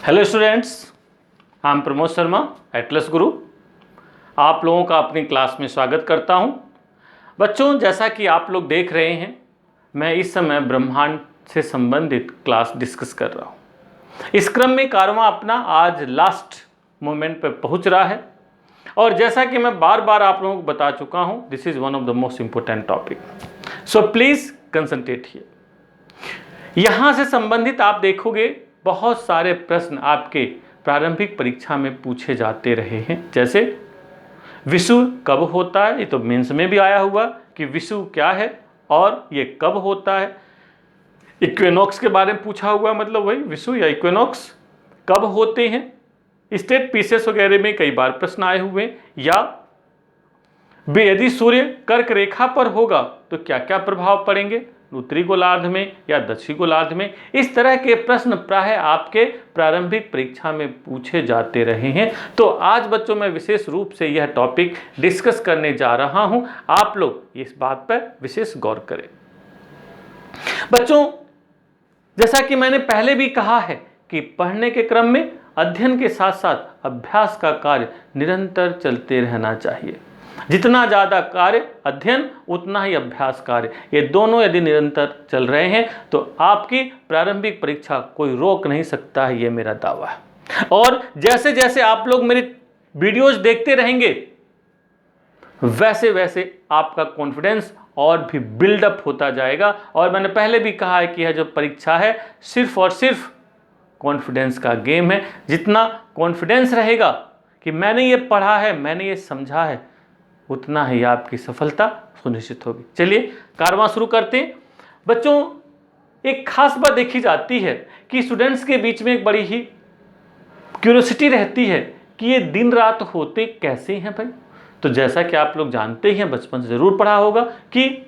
Hello students, I am Pramod Sharma, Atlas गुरु। आप लोगों का अपनी क्लास में स्वागत करता हूं। बच्चों, जैसा कि आप लोग देख रहे हैं, मैं इस समय ब्रह्मांड से संबंधित क्लास डिस्कस कर रहा हूं। इस क्रम में कारवां अपना आज लास्ट मोमेंट पर पहुंच रहा है और जैसा कि मैं बार बार आप लोगों को बता चुका हूं, this is one of the most important topic, so please concentrate here. यहाँ से संबंधित आप देखोगे बहुत सारे प्रश्न आपके प्रारंभिक परीक्षा में पूछे जाते रहे हैं। जैसे विषुव कब होता है, ये तो मेंस में भी आया हुआ कि विषुव क्या है और ये कब होता है। इक्विनॉक्स के बारे में पूछा हुआ, मतलब वही विषुव या इक्विनॉक्स कब होते हैं। स्टेट पीसेस वगैरह में कई बार प्रश्न आए हुए। या यदि सूर्य कर्क रेखा पर होगा तो क्या क्या प्रभाव पड़ेंगे, उत्तरी गोलार्ध में या दक्षिणी गोलार्ध में। इस तरह के प्रश्न प्राय आपके प्रारंभिक परीक्षा में पूछे जाते रहे हैं। तो आज बच्चों मैं विशेष रूप से यह टॉपिक डिस्कस करने जा रहा हूं। आप लोग इस बात पर विशेष गौर करें। बच्चों, जैसा कि मैंने पहले भी कहा है कि पढ़ने के क्रम में अध्ययन के साथ साथ अभ्यास का कार्य निरंतर चलते रहना चाहिए। जितना ज़्यादा कार्य अध्ययन उतना ही अभ्यास कार्य, ये दोनों यदि निरंतर चल रहे हैं तो आपकी प्रारंभिक परीक्षा कोई रोक नहीं सकता है, ये मेरा दावा है। और जैसे जैसे आप लोग मेरी वीडियोज देखते रहेंगे वैसे वैसे आपका कॉन्फिडेंस और भी बिल्डअप होता जाएगा। और मैंने पहले भी कहा है कि यह जो परीक्षा है सिर्फ और सिर्फ कॉन्फिडेंस का गेम है। जितना कॉन्फिडेंस रहेगा कि मैंने ये पढ़ा है, मैंने ये समझा है, उतना ही आपकी सफलता सुनिश्चित होगी। चलिए कारवां शुरू करते हैं। बच्चों, एक खास बात देखी जाती है कि स्टूडेंट्स के बीच में एक बड़ी ही क्यूरियोसिटी रहती है कि ये दिन रात होते कैसे हैं भाई। तो जैसा कि आप लोग जानते हैं, बचपन से जरूर पढ़ा होगा कि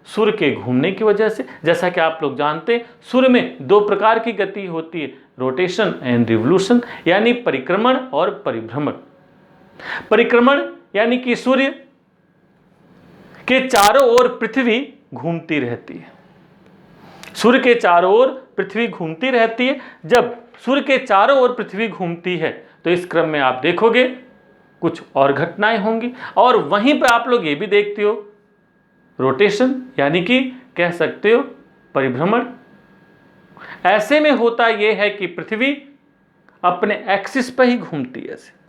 सूर्य के घूमने की वजह से, जैसा कि आप लोग जानते हैं, सूर्य में दो प्रकार की गति होती है, रोटेशन एंड रिवोल्यूशन, यानी परिक्रमण और परिभ्रमण। परिक्रमण यानी कि सूर्य के चारों ओर पृथ्वी घूमती रहती है। सूर्य के चारों ओर पृथ्वी घूमती रहती है। जब सूर्य के चारों ओर पृथ्वी घूमती है तो इस क्रम में आप देखोगे कुछ और घटनाएं होंगी। और वहीं पर आप लोग ये भी देखते हो रोटेशन, यानी कि कह सकते हो परिभ्रमण। ऐसे में होता यह है कि पृथ्वी अपने एक्सिस पर ही घूमती है।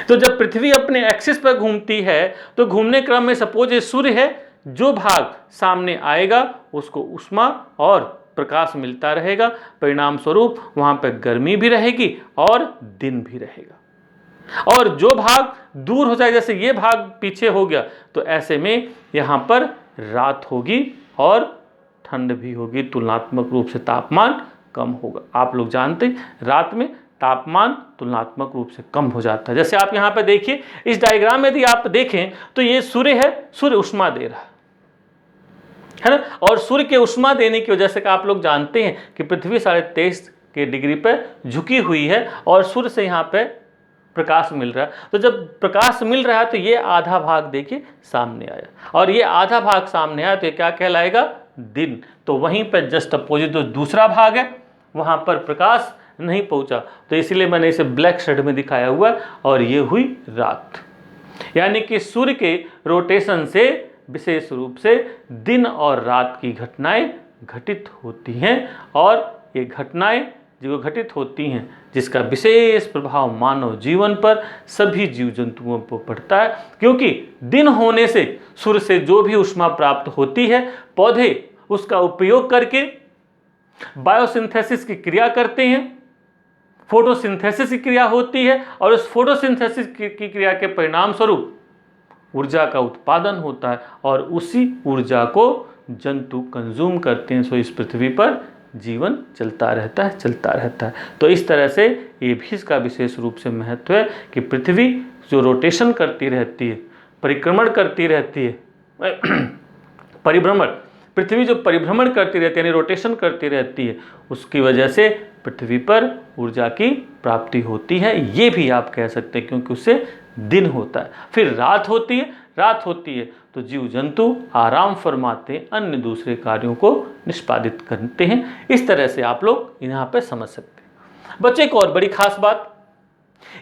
तो जब पृथ्वी अपने एक्सिस पर घूमती है तो घूमने क्रम में सपोज ये सूर्य है, जो भाग सामने आएगा उसको उष्मा और प्रकाश मिलता रहेगा। परिणाम स्वरूप वहां पर गर्मी भी रहेगी और दिन भी रहेगा। और जो भाग दूर हो जाए, जैसे ये भाग पीछे हो गया, तो ऐसे में यहां पर रात होगी और ठंड भी होगी। तुलनात्मक रूप से तापमान कम होगा। आप लोग जानते हैं रात में तापमान तुलनात्मक रूप से कम हो जाता है। जैसे आप यहाँ पे देखिए, इस डायग्राम में यदि आप देखें तो ये सूर्य है, सूर्य उष्मा दे रहा है ना। और सूर्य के उष्मा देने की वजह से आप लोग जानते हैं कि पृथ्वी 23.5 के डिग्री पर झुकी हुई है और सूर्य से यहाँ पे प्रकाश मिल रहा है। तो जब प्रकाश मिल रहा है तो ये आधा भाग देखिए सामने आया, और ये आधा भाग सामने आया तो ये क्या कहलाएगा, दिन। तो वहीं पर जस्ट अपोजिट जो दूसरा भाग है वहां पर प्रकाश नहीं पहुंचा, तो इसलिए मैंने इसे ब्लैक शेड में दिखाया हुआ, और ये हुई रात। यानी कि सूर्य के रोटेशन से विशेष रूप से दिन और रात की घटनाएं घटित होती हैं। और ये घटनाएं जो घटित होती हैं जिसका विशेष प्रभाव मानव जीवन पर, सभी जीव जंतुओं पर पड़ता है। क्योंकि दिन होने से सूर्य से जो भी उष्मा प्राप्त होती है, पौधे उसका उपयोग करके बायोसिंथेसिस की क्रिया करते हैं, फोटोसिंथेसिस की क्रिया होती है, और उस फोटोसिंथेसिस की क्रिया के परिणाम स्वरूप ऊर्जा का उत्पादन होता है, और उसी ऊर्जा को जंतु कंज्यूम करते हैं। सो इस पृथ्वी पर जीवन चलता रहता है। तो इस तरह से ये भी इसका विशेष रूप से महत्व है कि पृथ्वी जो रोटेशन करती रहती है, परिक्रमण करती रहती है, परिभ्रमण, पृथ्वी जो परिभ्रमण करती रहती है यानी रोटेशन करती रहती है, उसकी वजह से पृथ्वी पर ऊर्जा की प्राप्ति होती है। ये भी आप कह सकते हैं, क्योंकि उससे दिन होता है। फिर रात होती है तो जीव जंतु आराम फरमाते हैं, अन्य दूसरे कार्यों को निष्पादित करते हैं। इस तरह से आप लोग यहाँ पे समझ सकते हैं। बच्चों एक और बड़ी खास बात,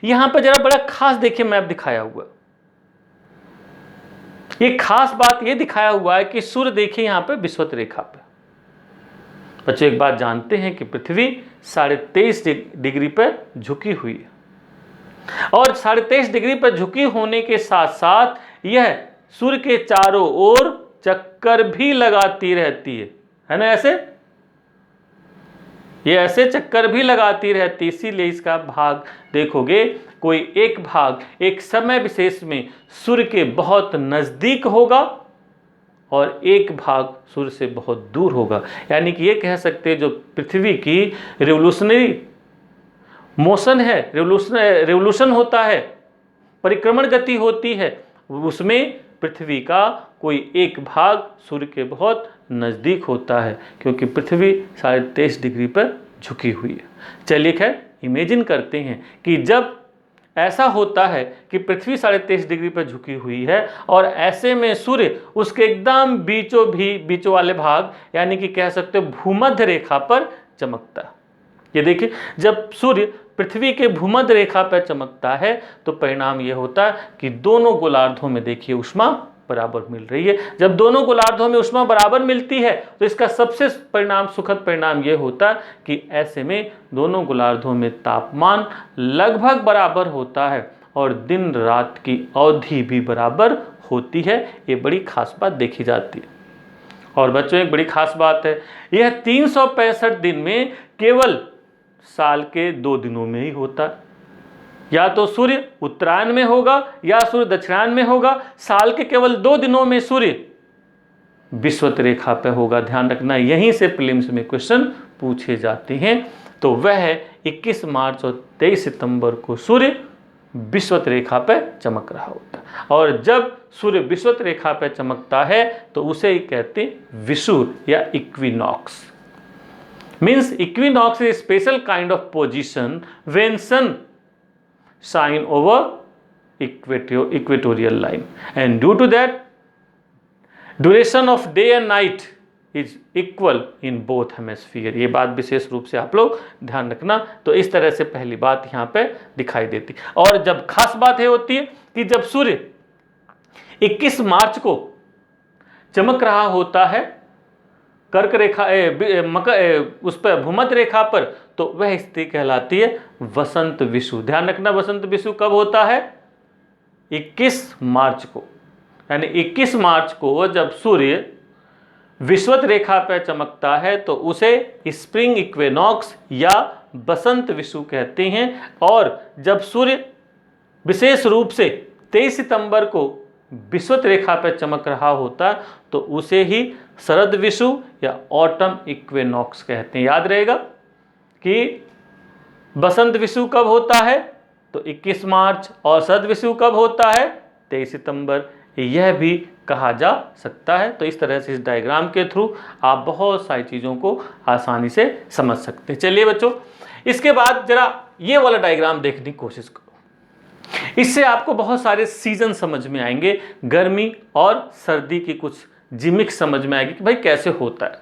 यहां पर जरा बड़ा खास देखिए मैप दिखाया हुआ, ये खास बात ये दिखाया हुआ है कि सूर्य देखिए यहां पर विषुवत रेखा पे। बच्चों एक बात जानते हैं कि पृथ्वी 23.5 डिग्री पर झुकी हुई है, और 23.5 डिग्री पर झुकी होने के साथ साथ यह सूर्य के चारों ओर चक्कर भी लगाती रहती है ना, ऐसे ये ऐसे चक्कर भी लगाती रहती, इसीलिए इसका भाग देखोगे कोई एक भाग एक समय विशेष में सूर्य के बहुत नजदीक होगा और एक भाग सूर्य से बहुत दूर होगा। यानी कि ये कह सकते हैं जो पृथ्वी की रिवोल्यूशनरी मोशन है, रिवोल्यूशन होता है, परिक्रमण गति होती है, उसमें पृथ्वी का कोई एक भाग सूर्य के बहुत नज़दीक होता है, क्योंकि पृथ्वी 23.5 डिग्री पर झुकी हुई है। चलिए खैर इमेजिन करते हैं कि जब ऐसा होता है कि पृथ्वी 23.5 डिग्री पर झुकी हुई है और ऐसे में सूर्य उसके एकदम बीचों वाले भाग यानी कि कह सकते हो भूमध्य रेखा पर चमकता है। ये देखिए जब सूर्य पृथ्वी के भूमध्य रेखा पर चमकता है तो परिणाम ये होता है कि दोनों गोलार्धों में देखिए ऊष्मा बराबर मिल रही है। जब दोनों गोलार्धों में ऊष्मा बराबर मिलती है तो इसका सबसे सुखद परिणाम यह होता है कि ऐसे में दोनों गोलार्धों में तापमान लगभग बराबर होता है और दिन रात की अवधि भी बराबर होती है। ये बड़ी खास बात देखी जाती है। और बच्चों एक बड़ी खास बात है, यह 365 दिन में केवल साल के 2 दिनों में ही होता है। या तो सूर्य उत्तरायण में होगा या सूर्य दक्षिणायन में होगा। साल के केवल 2 दिनों में सूर्य विषुवत रेखा पे होगा। ध्यान रखना, यहीं से प्रीलिम्स में क्वेश्चन पूछे जाते हैं। तो वह है 21 मार्च और 23 सितंबर को सूर्य विषुवत रेखा पे चमक रहा होता है। और जब सूर्य विषुवत रेखा पे चमकता है तो उसे ही कहते हैं विषुव या equinox. Means equinox is a special kind of position when sun shine over equatorial line, and due to that duration of day and night is equal in both hemisphere। ये बात विशेष रूप से आप लोग ध्यान रखना। तो इस तरह से पहली बात यहाँ पे दिखाई देती। और जब खास बात ये होती है कि जब सूर्य 21 मार्च को चमक रहा होता है कर्क रेखा उस पर भूमध्य रेखा पर, तो वह स्थिति कहलाती है वसंत विषुव। ध्यान रखना, वसंत विषुव कब होता है? 21 मार्च को। यानी 21 मार्च को जब सूर्य विषुवत रेखा पर चमकता है तो उसे स्प्रिंग इक्विनॉक्स या बसंत विषुव कहते हैं। और जब सूर्य विशेष रूप से 23 सितंबर को विषुवत रेखा पर चमक रहा होता है तो उसे ही शरद विषुव या ऑटम इक्विनॉक्स कहते हैं। याद रहेगा कि बसंत विषुव कब होता है? तो 21 मार्च। और शरद विषुव कब होता है? 23 सितंबर। यह भी कहा जा सकता है। तो इस तरह से इस डायग्राम के थ्रू आप बहुत सारी चीज़ों को आसानी से समझ सकते हैं। चलिए बच्चों, इसके बाद जरा ये वाला डायग्राम देखने की कोशिश करो। इससे आपको बहुत सारे सीजन समझ में आएंगे, गर्मी और सर्दी की कुछ जिमिक समझ में आएगी कि भाई कैसे होता है।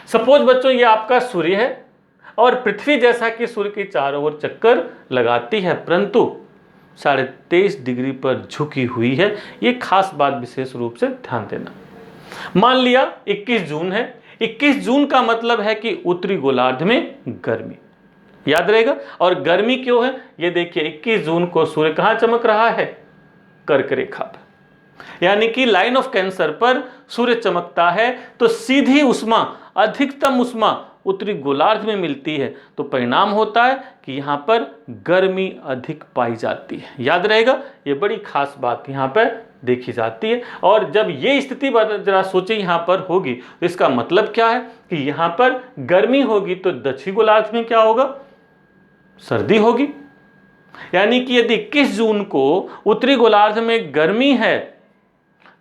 सपोज बच्चों ये आपका सूर्य है और पृथ्वी जैसा कि सूर्य के चारों ओर चक्कर लगाती है परंतु 23.5 डिग्री पर झुकी हुई है। ये खास बात विशेष रूप से ध्यान देना। मान लिया 21 जून है। 21 जून का मतलब है कि उत्तरी गोलार्ध में गर्मी। याद रहेगा। और गर्मी क्यों है? ये देखिए 21 जून को सूर्य कहाँ चमक रहा है? कर्क रेखा पर। यानी कि लाइन ऑफ कैंसर पर सूर्य चमकता है तो सीधी उष्मा, अधिकतम उष्मा उत्तरी गोलार्ध में मिलती है। तो परिणाम होता है कि यहाँ पर गर्मी अधिक पाई जाती है। याद रहेगा, ये बड़ी खास बात यहाँ पर देखी जाती है। और जब ये स्थिति जरा सोचे यहाँ पर होगी तो इसका मतलब क्या है कि यहाँ पर गर्मी होगी तो दक्षिणी गोलार्ध में क्या होगा? सर्दी होगी। यानी कि यदि 21 जून को उत्तरी गोलार्ध में गर्मी है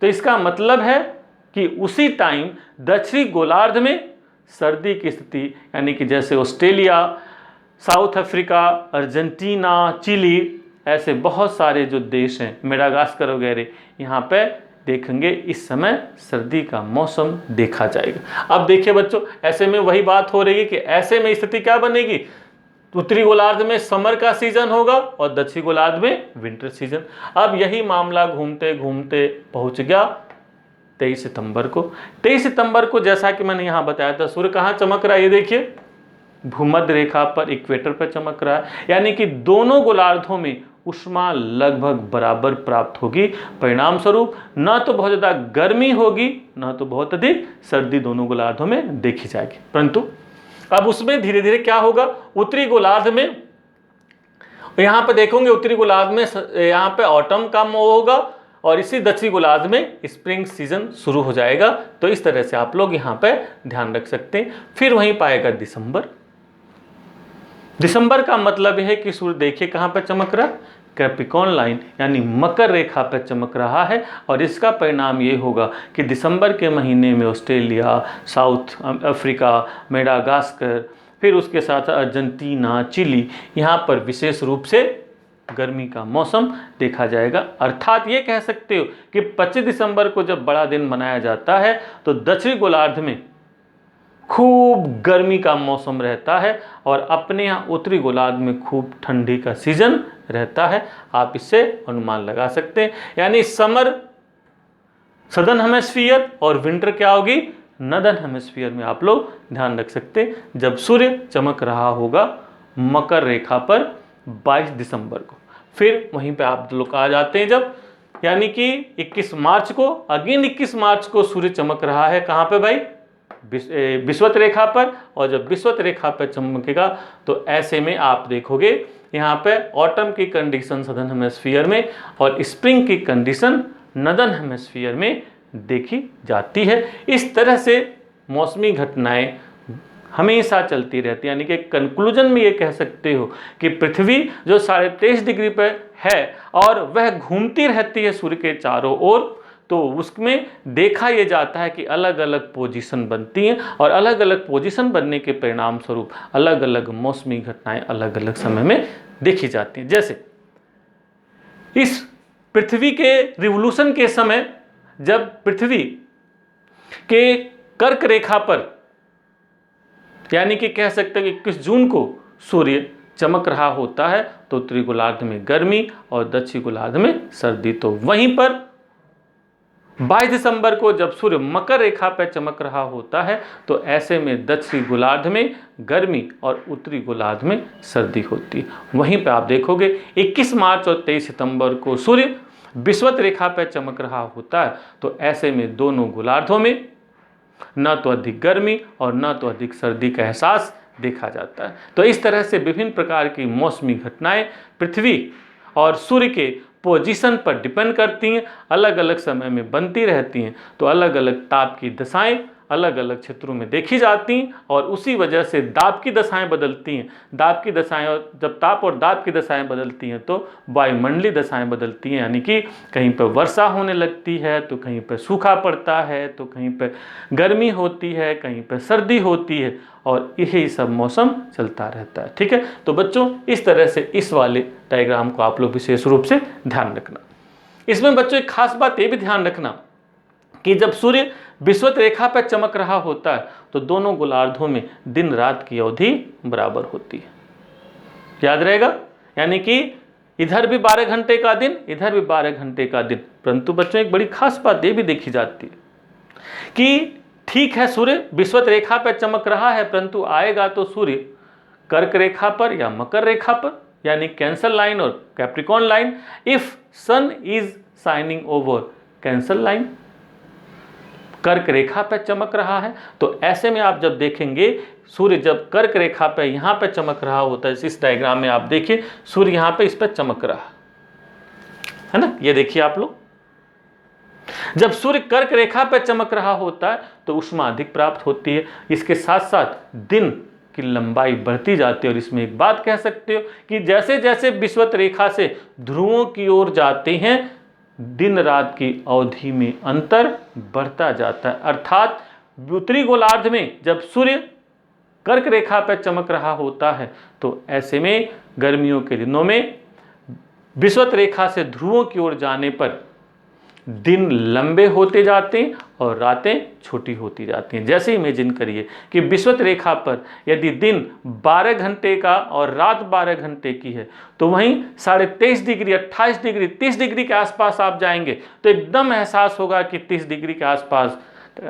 तो इसका मतलब है कि उसी टाइम दक्षिणी गोलार्ध में सर्दी की स्थिति, यानी कि जैसे Australia, South Africa, Argentina, Chile, ऐसे बहुत सारे जो देश हैं, मेडागास्कर वगैरह, यहाँ पे देखेंगे इस समय सर्दी का मौसम देखा जाएगा। अब देखिए बच्चों, ऐसे में वही बात हो रही है कि ऐसे में स्थिति क्या बनेगी? उत्तरी गोलार्ध में समर का सीजन होगा और दक्षिणी गोलार्ध में विंटर सीजन। अब यही मामला घूमते घूमते पहुंच गया 23 सितंबर को। 23 सितंबर को जैसा कि मैंने यहाँ बताया था, सूर्य कहाँ चमक रहा है, ये देखिए भूमध्य रेखा पर, इक्वेटर पर चमक रहा है। यानी कि दोनों गोलार्धों में ऊष्मा लगभग बराबर प्राप्त होगी। परिणाम स्वरूप न तो बहुत ज़्यादा गर्मी होगी, न तो बहुत अधिक सर्दी दोनों गोलार्धों में देखी जाएगी। परंतु अब उसमें धीरे धीरे क्या होगा, उत्तरी गोलार्ध में यहाँ पे देखोगे, उत्तरी गोलार्ध में यहाँ पे ऑटम का मोह होगा और इसी दक्षिणी गोलार्ध में स्प्रिंग सीजन शुरू हो जाएगा। तो इस तरह से आप लोग यहाँ पे ध्यान रख सकते हैं। फिर वहीं पाएगा दिसंबर। दिसंबर का मतलब यह है कि सूर्य देखिए कहाँ पर चमक रहा है, कैप्रिकॉर्न लाइन यानी मकर रेखा पर चमक रहा है। और इसका परिणाम ये होगा कि दिसंबर के महीने में ऑस्ट्रेलिया, साउथ अफ्रीका, मेडागास्कर, फिर उसके साथ अर्जेंटीना, चिली, यहाँ पर विशेष रूप से गर्मी का मौसम देखा जाएगा। अर्थात ये कह सकते हो कि 25 दिसंबर को जब बड़ा दिन मनाया जाता है तो दक्षिणी गोलार्ध में खूब गर्मी का मौसम रहता है और अपने यहाँ उत्तरी गोलार्ध में खूब ठंडी का सीजन रहता है। आप इससे अनुमान लगा सकते हैं। यानी समर सदर्न हेमिस्फीयर और विंटर क्या होगी, नॉर्दर्न हेमिस्फीयर में। आप लोग ध्यान रख सकते हैं जब सूर्य चमक रहा होगा मकर रेखा पर 22 दिसंबर को। फिर वहीं पे आप लोग आ जाते हैं जब, यानी कि 21 मार्च को, अगेन 21 मार्च को सूर्य चमक रहा है कहाँ पे भाई, विषुवत रेखा पर। और जब विषुवत रेखा पर चमकेगा तो ऐसे में आप देखोगे यहाँ पे ऑटम की कंडीशन सदर्न हेमिस्फीयर में और स्प्रिंग की कंडीशन नॉर्दर्न हेमिस्फीयर में देखी जाती है। इस तरह से मौसमी घटनाएं हमेशा चलती रहती है। यानी कि कंक्लूजन में ये कह सकते हो कि पृथ्वी जो 23.5 डिग्री पर है और वह घूमती रहती है सूर्य के चारों ओर, तो उसमें देखा यह जाता है कि अलग अलग पोजीशन बनती हैं और अलग अलग पोजीशन बनने के परिणाम स्वरूप अलग अलग मौसमी घटनाएं अलग अलग समय में देखी जाती हैं। जैसे इस पृथ्वी के रिवोल्यूशन के समय जब पृथ्वी के कर्क रेखा पर, यानी कि कह सकते हैं कि 21 जून को सूर्य चमक रहा होता है तो उत्तरी गोलार्ध में गर्मी और दक्षिणी गोलार्ध में सर्दी। तो वहीं पर 22 दिसंबर को जब सूर्य मकर रेखा पर चमक रहा होता है तो ऐसे में दक्षिणी गोलार्ध में गर्मी और उत्तरी गोलार्ध में सर्दी होती है। वहीं पे आप देखोगे 21 मार्च और 23 सितंबर को सूर्य विषुवत रेखा पर चमक रहा होता है तो ऐसे में दोनों गोलार्धों में न तो अधिक गर्मी और न तो अधिक सर्दी का एहसास देखा जाता है। तो इस तरह से विभिन्न प्रकार की मौसमी घटनाएं पृथ्वी और सूर्य के पोजीशन पर डिपेंड करती हैं, अलग अलग समय में बनती रहती हैं। तो अलग अलग ताप की दशाएं अलग अलग क्षेत्रों में देखी जाती हैं और उसी वजह से दाब की दशाएं बदलती हैं। दाब की दशाएं, जब ताप और दाब की दशाएं बदलती हैं तो वायुमंडलीय दशाएं बदलती हैं। यानी कि कहीं पर वर्षा होने लगती है तो कहीं पर सूखा पड़ता है, तो कहीं पर गर्मी होती है, कहीं पर सर्दी होती है और यही सब मौसम चलता रहता है। ठीक है, तो बच्चों इस तरह से इस वाले डायग्राम को आप लोग विशेष रूप से ध्यान रखना। इसमें बच्चों एक खास बात ये भी ध्यान रखना कि जब सूर्य विषुवत रेखा पर चमक रहा होता है तो दोनों गोलार्धों में दिन रात की अवधि बराबर होती है। याद रहेगा, यानी कि इधर भी 12 घंटे का दिन, इधर भी 12 घंटे का दिन। परंतु बच्चों एक बड़ी खास बात ये भी देखी जाती है कि ठीक है सूर्य विषुवत रेखा पर चमक रहा है परंतु आएगा तो सूर्य कर्क रेखा पर या मकर रेखा पर, यानी कैंसर लाइन और Capricorn line. If sun is shining over cancer line, कर्क रेखा पर चमक रहा है तो ऐसे में आप जब देखेंगे सूर्य जब कर्क रेखा पर यहाँ पर चमक रहा होता है, इस डायग्राम में आप देखिए सूर्य यहाँ पे इस पर चमक रहा है ना, ये देखिए आप लोग। जब सूर्य कर्क रेखा पर चमक रहा होता है तो ऊष्मा अधिक प्राप्त होती है, इसके साथ साथ दिन की लंबाई बढ़ती जाती है। और इसमें एक बात कह सकते हो कि जैसे जैसे विषुवत रेखा से ध्रुवों की ओर जाते हैं दिन रात की अवधि में अंतर बढ़ता जाता है। अर्थात उत्तरी गोलार्ध में जब सूर्य कर्क रेखा पर चमक रहा होता है तो ऐसे में गर्मियों के दिनों में विषुवत रेखा से ध्रुवों की ओर जाने पर दिन लंबे होते जाते हैं और रातें छोटी होती जाती हैं। जैसे इमेजिन करिए कि विषुवत रेखा पर यदि दिन 12 घंटे का और रात 12 घंटे की है, तो वहीं 23.5 डिग्री, 28 डिग्री, 30 डिग्री के आसपास आप जाएंगे तो एकदम एहसास होगा कि 30 डिग्री के आसपास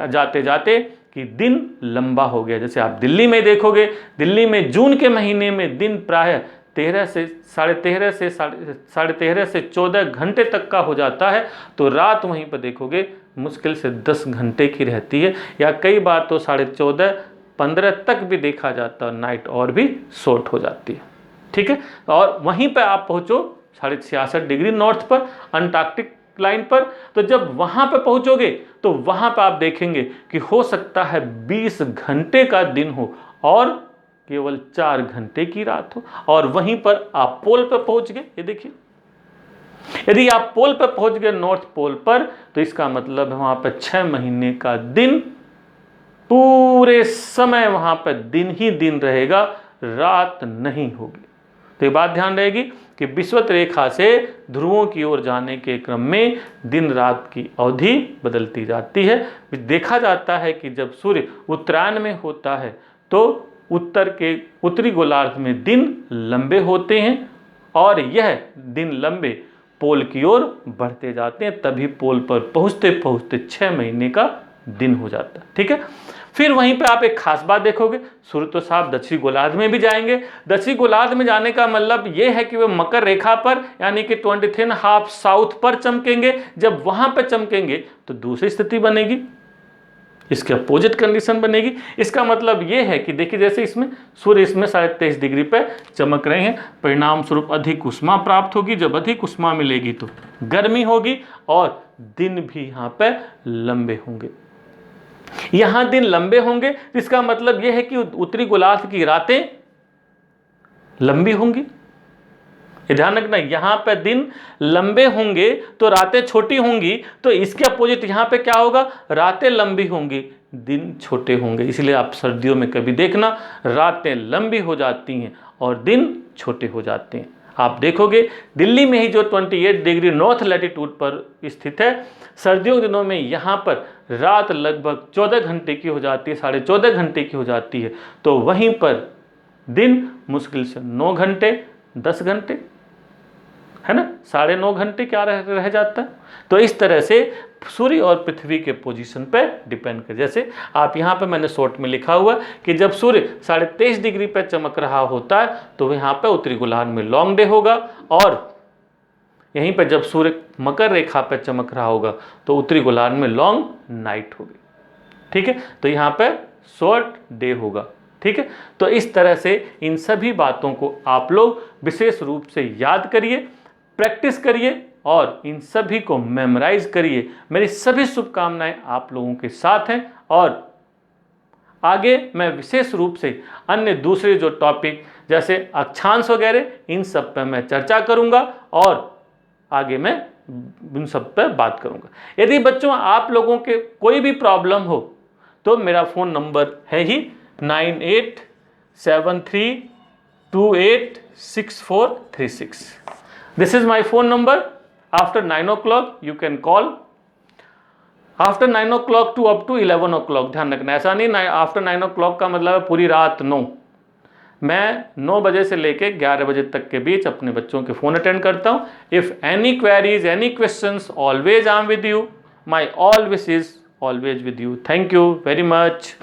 जाते जाते कि दिन लंबा हो गया। जैसे आप दिल्ली में देखोगे, दिल्ली में जून के महीने में दिन प्रायः 13 से साढ़े तेरह से 14 घंटे तक का हो जाता है, तो रात वहीं पर देखोगे मुश्किल से 10 घंटे की रहती है, या कई बार तो 14.5 15 तक भी देखा जाता है, नाइट और भी शॉर्ट हो जाती है। ठीक है, और वहीं पर आप पहुँचो 66.5 डिग्री नॉर्थ पर, अंटार्कटिक लाइन पर, तो जब वहां पर पहुंचोगे तो वहां पर आप देखेंगे कि हो सकता है 20 घंटे का दिन हो और केवल 4 घंटे की रात हो, और वहीं पर आप पोल पर पहुंच गए। ये देखिए, यदि आप पोल पर पहुंच गए, नॉर्थ पोल पर, तो इसका मतलब है वहां पर 6 महीने का दिन पूरे समय वहां पर दिन ही दिन रहेगा, रात नहीं होगी। तो ये बात ध्यान रहेगी कि विषुवत रेखा से ध्रुवों की ओर जाने के क्रम में दिन रात की अवधि बदलती जाती है। देखा जाता है कि जब सूर्य उत्तरायण में होता है तो उत्तर के उत्तरी गोलार्ध में दिन लंबे होते हैं, और यह दिन लंबे पोल की ओर बढ़ते जाते हैं, तभी पोल पर पहुंचते पहुंचते 6 महीने का दिन हो जाता है। ठीक है, फिर वहीं पे आप एक खास बात देखोगे, सूर्य तो साहब दक्षिणी गोलार्ध में भी जाएंगे। दक्षिणी गोलार्ध में जाने का मतलब ये है कि वे मकर रेखा पर यानी कि 23½ साउथ पर चमकेंगे। जब वहां पर चमकेंगे तो दूसरी स्थिति बनेगी, इसके अपोजिट कंडीशन बनेगी। इसका मतलब ये है कि देखिए, जैसे इसमें सूर्य इसमें 23.5 डिग्री पर चमक रहे हैं, परिणाम स्वरूप अधिक उष्मा प्राप्त होगी। जब अधिक उष्मा मिलेगी तो गर्मी होगी और दिन भी यहाँ पर लंबे होंगे। यहां दिन लंबे होंगे, इसका मतलब यह है कि उत्तरी गोलार्ध की रातें लंबी होंगी। ये ध्यान रखना, यहां पे दिन लंबे होंगे तो रातें छोटी होंगी, तो इसके अपोजिट यहां पे क्या होगा, रातें लंबी होंगी, दिन छोटे होंगे। इसलिए आप सर्दियों में कभी देखना रातें लंबी हो जाती हैं और दिन छोटे हो जाते हैं। आप देखोगे दिल्ली में ही जो 28 डिग्री नॉर्थ लैटिट्यूड पर स्थित है, सर्दियों के दिनों में यहाँ पर रात लगभग 14 घंटे की हो जाती है, 14.5 घंटे की हो जाती है, तो वहीं पर दिन मुश्किल से 9 घंटे 10 घंटे, है ना, 9.5 घंटे क्या रह जाता है। तो इस तरह से सूर्य और पृथ्वी के पोजीशन पे डिपेंड कर, जैसे आप यहाँ पे मैंने शॉर्ट में लिखा हुआ कि जब सूर्य 23.5 डिग्री पे चमक रहा होता है तो यहाँ पे उत्तरी गोलार्ध में लॉन्ग डे होगा, और यहीं पे जब सूर्य मकर रेखा पे चमक रहा होगा तो उत्तरी गोलार्ध में लॉन्ग नाइट होगी। ठीक है, तो यहाँ पे शॉर्ट डे होगा। ठीक है, तो इस तरह से इन सभी बातों को आप लोग विशेष रूप से याद करिए, प्रैक्टिस करिए और इन सभी को मेमोराइज करिए। मेरी सभी शुभकामनाएं आप लोगों के साथ हैं, और आगे मैं विशेष रूप से अन्य दूसरे जो टॉपिक जैसे अक्षांश वगैरह इन सब पर मैं चर्चा करूंगा और आगे मैं इन सब पर बात करूंगा। यदि बच्चों आप लोगों के कोई भी प्रॉब्लम हो तो मेरा फ़ोन नंबर है ही 9873286436। This is my phone number. After 9 o'clock you can call. After 9 o'clock to up to 11 o'clock, ध्यान रखना, ऐसा नहीं आफ्टर 9 o'clock का मतलब है पूरी रात 9। मैं 9 बजे से लेके 11 बजे तक के बीच अपने बच्चों के फ़ोन अटेंड करता हूँ। If any queries, any questions, always I am with you. My all wish is always with you. Thank you very much.